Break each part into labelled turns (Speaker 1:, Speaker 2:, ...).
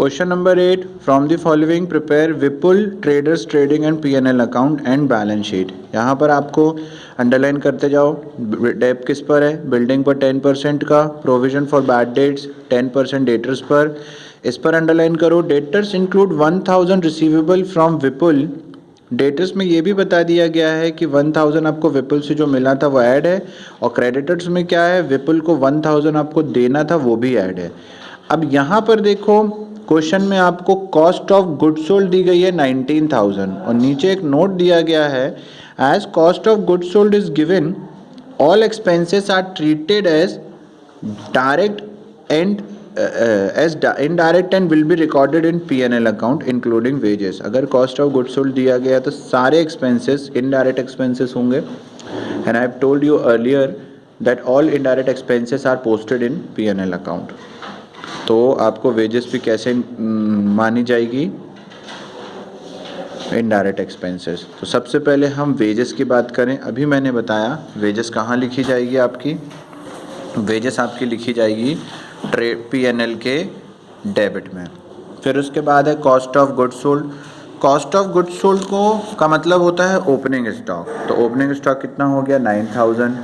Speaker 1: Question number 8 from the following prepare Vipul traders trading and P and L account and balance sheet. यहाँ पर आपको underline करते जाओ। डेप किस पर है? बिल्डिंग पर 10% का, provision for bad debts 10% debtors पर, इस पर अंडरलाइन करो। Debtors include 1000 receivable from Vipul. Debtors में ये भी बता दिया गया है कि 1000 आपको विपुल से जो मिला था वो ऐड है, और क्रेडिटर्स में क्या है, विपुल को 1000 आपको देना था वो भी ऐड है। अब यहाँ पर देखो, क्वेश्चन में आपको कॉस्ट ऑफ गुड्स सोल्ड दी गई है 19,000, और नीचे एक नोट दिया गया है, as cost of goods sold is given all expenses are treated as direct and as indirect and will be recorded in P&L account including wages. अगर कॉस्ट ऑफ गुड्स सोल्ड दिया गया तो सारे एक्सपेंसेस इनडायरेक्ट एक्सपेंसेस होंगे, and I have told you earlier that all indirect expenses are posted in P&L account. तो आपको wages भी कैसे मानी जाएगी? Indirect expenses. तो सबसे पहले हम वेजेस की बात करें। अभी मैंने बताया वेजेस कहाँ लिखी जाएगी आपकी। वेजेस आपकी लिखी जाएगी P&L के डेबिट में। फिर उसके बाद है cost of goods sold. Cost of goods sold को का मतलब होता है ओपनिंग स्टॉक। तो ओपनिंग स्टॉक कितना हो गया? 9000।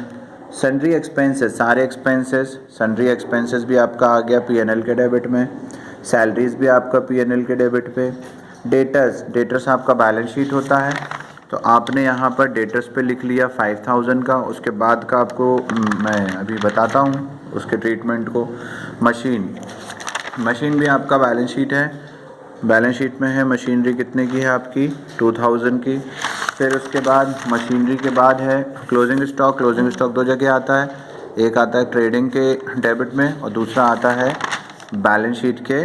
Speaker 1: सन्ड्री एक्सपेंसेस, सारे एक्सपेंसेस, सन्ड्री एक्सपेंसेस भी आपका आ गया P&L के डेबिट में। सैलरीज भी आपका P&L के डेबिट पे। डेटर्स, डेटर्स आपका बैलेंस शीट होता है, तो आपने यहाँ पर डेटर्स पे लिख लिया 5000 का। उसके बाद का आपको मैं अभी बताता हूँ उसके ट्रीटमेंट को। मशीन, मशीन भी आपका बैलेंस शीट है, बैलेंस शीट में है। मशीनरी कितने की है आपकी? 2000 की। फिर उसके बाद मशीनरी के बाद है क्लोजिंग स्टॉक। क्लोजिंग स्टॉक दो जगह आता है, एक आता है ट्रेडिंग के डेबिट में और दूसरा आता है बैलेंस शीट के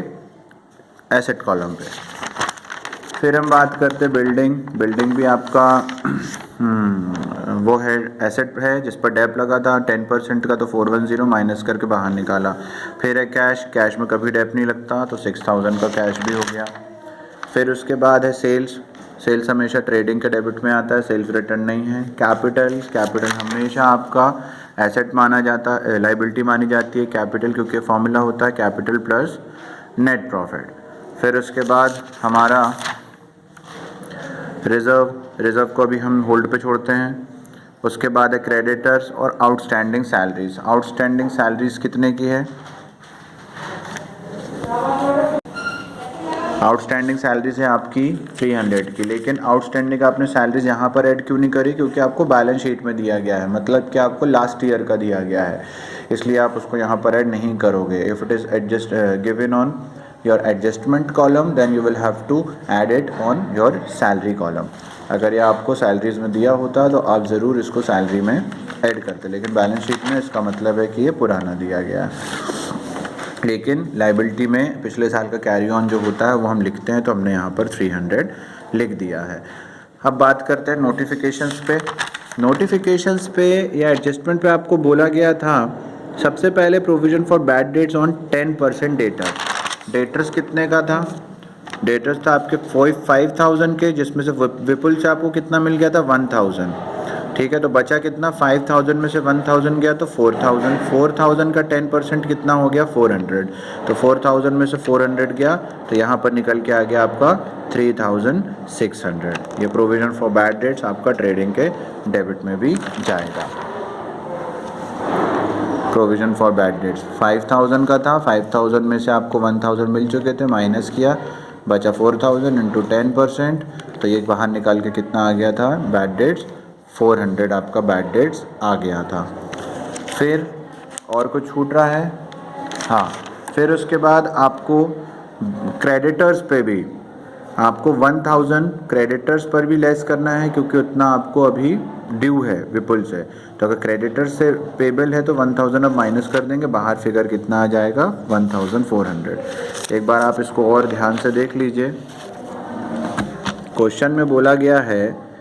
Speaker 1: एसेट कॉलम पे। फिर हम बात करते हैं बिल्डिंग। बिल्डिंग भी आपका वो है एसेट है जिस पर डेप लगा था 10% का, तो 410 माइनस करके बाहर निकाला। फिर है कैश, कैश में कभी डेप नहीं लगता, तो 6000 का कैश भी हो गया। फिर उसके बाद है सेल्स। सेल्स हमेशा ट्रेडिंग के डेबिट में आता है, सेल्स रिटर्न नहीं है। कैपिटल, कैपिटल हमेशा आपका एसेट माना जाता है, लाइबिलिटी मानी जाती है कैपिटल, क्योंकि फॉर्मूला होता है कैपिटल प्लस नेट प्रॉफिट। फिर उसके बाद हमारा रिज़र्व, रिज़र्व को अभी हम होल्ड पे छोड़ते हैं। उसके बाद है क्रेडिटर्स और आउटस्टैंडिंग सैलरीज। आउटस्टैंडिंग सैलरीज कितने की है? आउटस्टैंडिंग सैलरीज है आपकी 300 की, लेकिन आउटस्टैंडिंग आपने सैलरीज यहाँ पर ऐड क्यों नहीं करी? क्योंकि आपको बैलेंस शीट में दिया गया है, मतलब कि आपको लास्ट ईयर का दिया गया है, इसलिए आप उसको यहाँ पर ऐड नहीं करोगे। If it is adjust given on your adjustment column then you will have to add it on your salary column. अगर ये आपको सैलरीज में दिया होता तो आप ज़रूर इसको सैलरी में ऐड करते, लेकिन बैलेंस शीट में इसका मतलब है कि ये पुराना दिया गया है। लेकिन लाइबिलिटी में पिछले साल का कैरी ऑन जो होता है वो हम लिखते हैं, तो हमने यहाँ पर 300 लिख दिया है। अब बात करते हैं नोटिफिकेशंस पे। नोटिफिकेशंस पे या एडजस्टमेंट पे आपको बोला गया था सबसे पहले provision for bad debts on 10% debtor. Debtors कितने का था? डेटर्स था आपके 5000 के, जिसमें से विपुल से आपको कितना मिल गया था? 1000। ठीक है, तो बचा कितना? 5000 में से 1000 गया तो 4000। 4000 का 10% कितना हो गया? 400। तो 4000 में से 400 गया तो यहाँ पर निकल के आ गया आपका 3600। ये प्रोविजन फॉर बैड डेट्स आपका ट्रेडिंग के डेबिट में भी जाएगा। प्रोविजन फॉर बैड डेट्स 5000 का था, 5000 में से आपको 1000 मिल चुके थे, माइनस किया, बचा 4000 इंटू 10%, तो ये बाहर निकाल के कितना आ गया था? बैड डेट्स 400 आपका बैड डेट्स आ गया था। फिर और कुछ छूट रहा है? हाँ, फिर उसके बाद आपको क्रेडिटर्स पे भी आपको 1000 क्रेडिटर्स पर भी लेस करना है, क्योंकि उतना आपको अभी ड्यू है विपुल से। तो अगर क्रेडिटर्स से पेबल है तो 1000 अब माइनस कर देंगे, बाहर फिगर कितना आ जाएगा? 1400। एक बार आप इसको और ध्यान से देख लीजिए। क्वेश्चन में बोला गया है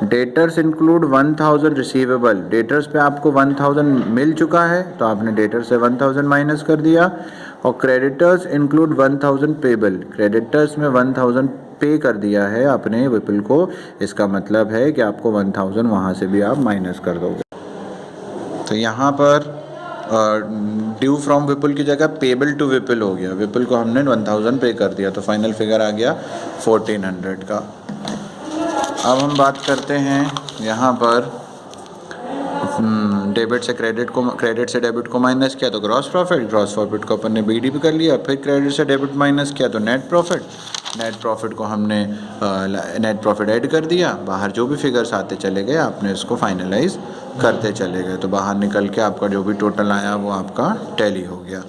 Speaker 1: डेटर्स इंक्लूड 1000 रिसीवेबल। डेटर्स पे आपको 1000 मिल चुका है, तो आपने डेटर से 1000 माइनस कर दिया। और क्रेडिटर्स इंक्लूड 1000 पेबल। क्रेडिटर्स में 1000 पे कर दिया है आपने विपुल को, इसका मतलब है कि आपको 1000 वहाँ से भी आप माइनस कर दोगे। तो यहाँ पर ड्यू फ्रॉम विपुल की जगह पेबल टू विपुल हो गया, विपुल को हमने 1000 पे कर दिया, तो फाइनल फिगर आ गया 1400 का। अब हम बात करते हैं यहाँ पर डेबिट से क्रेडिट को, क्रेडिट से डेबिट को माइनस किया तो ग्रॉस प्रॉफिट को अपन ने बीडीपी कर लिया, फिर क्रेडिट से डेबिट माइनस किया तो नेट प्रॉफिट को हमने नेट प्रॉफिट ऐड कर दिया, बाहर जो भी फिगर्स आते चले गए आपने इसको फाइनलाइज करते चले गए, तो बाहर निकल के आपका जो भी टोटल आया वो आपका टैली हो गया।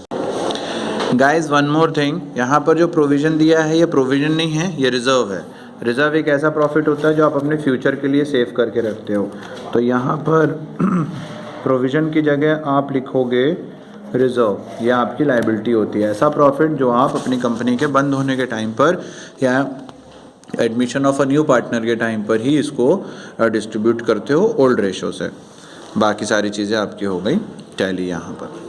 Speaker 1: गाइज वन मोर थिंग, यहाँ पर जो प्रोविज़न दिया है ये प्रोविज़न नहीं है, ये रिज़र्व है। रिज़र्व एक ऐसा प्रॉफिट होता है जो आप अपने फ्यूचर के लिए सेव करके रखते हो, तो यहाँ पर प्रोविज़न की जगह आप लिखोगे रिज़र्व, यह आपकी लाइबिलिटी होती है, ऐसा प्रॉफिट जो आप अपनी कंपनी के बंद होने के टाइम पर या admission of a new partner के टाइम पर ही इसको डिस्ट्रीब्यूट करते हो ओल्ड रेशो से। बाकी सारी चीज़ें आपकी हो गई टैली यहाँ पर।